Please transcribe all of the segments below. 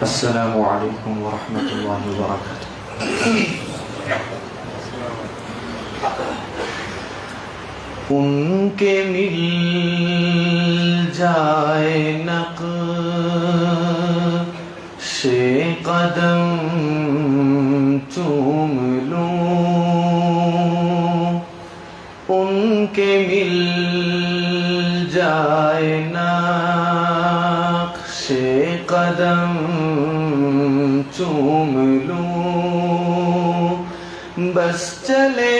السلام علیکم ورحمۃ اللہ وبرکاتہ۔ ان کے مل جائے نقش قدم چوم لوں، ان کے مل جائے نقش قدم چوم لوں، بس چلے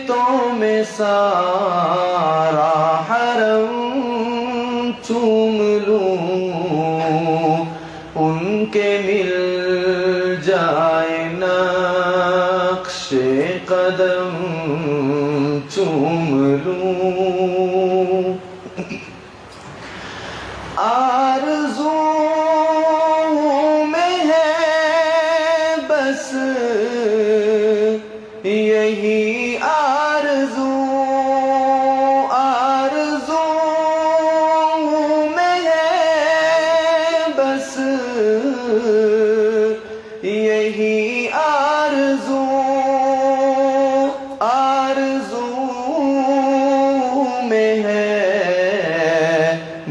تو میں سارا حرم چوم لوں، ان کے مل جائے نقش قدم چوم لوں۔ آرزو میں ہے بس یہی آرزو، آرزو میں ہے بس یہی آرزو، آرزو میں ہے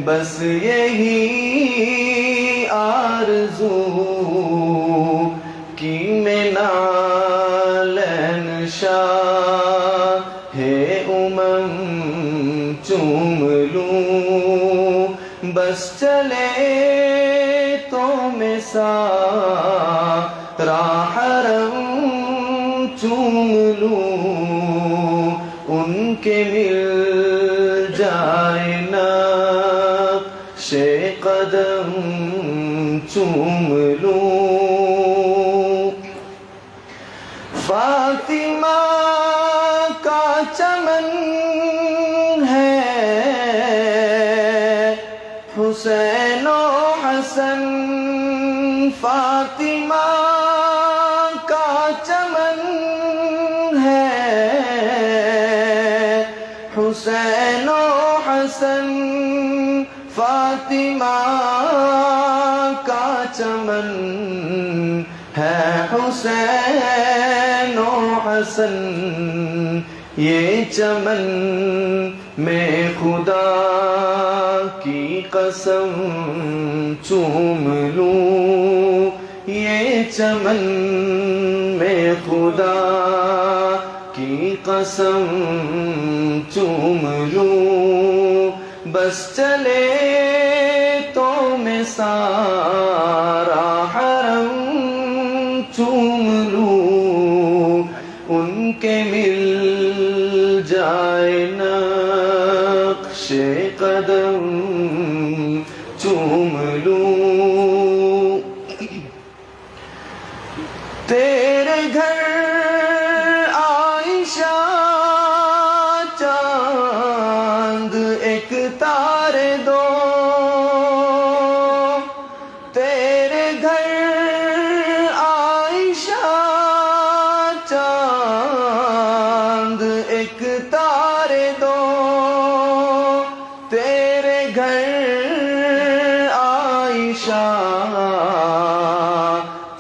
بس یہی آرزو، کہ میں نالین شاہ چوم لوں، بس چلے تو میں سارا حرم چوم لوں، ان کے مل جائے نقش قدم چوم لوں۔ فاطمہ کا چمن ہے، حسین و حسن، فاطمہ کا چمن ہے، حسین و حسن، فاطمہ کا چمن ہے، حسین و حسن، یہ چمن میں خدا کی قسم چوم لوں، یہ چمن میں خدا کی قسم چوم لوں، بس چلے تو میں سارا حرم چوم لوں، ان کے مل جائے نقش قدم چوم لوں۔ تیرے گھر عائشہ چاند ایک تارے دو، تیرے گھر عائشہ چاند ایک تارے دو، تیرے گھر عائشہ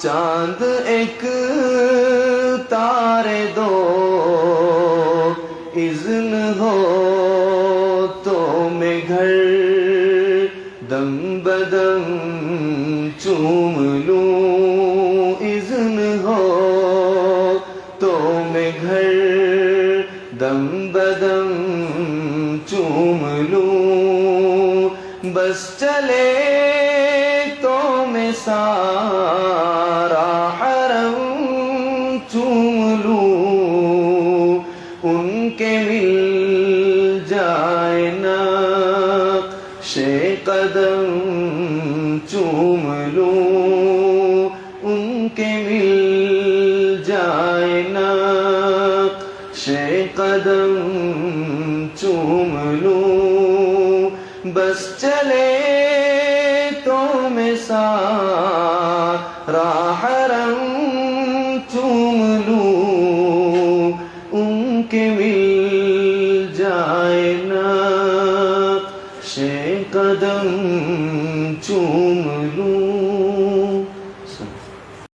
چاند ایک تارے دو، اذن ہو تو میں گھر دم بدم چوم لوں، اذن ہو تو میں گھر دم بدم چوم لوں، بس چلے تو میں سارا حرم چوم لوں، ان کے مل جائے نقش قدم چوم لوں، ان کے مل جائے نقش قدم چوم لوں، بس چلے تو میں سارا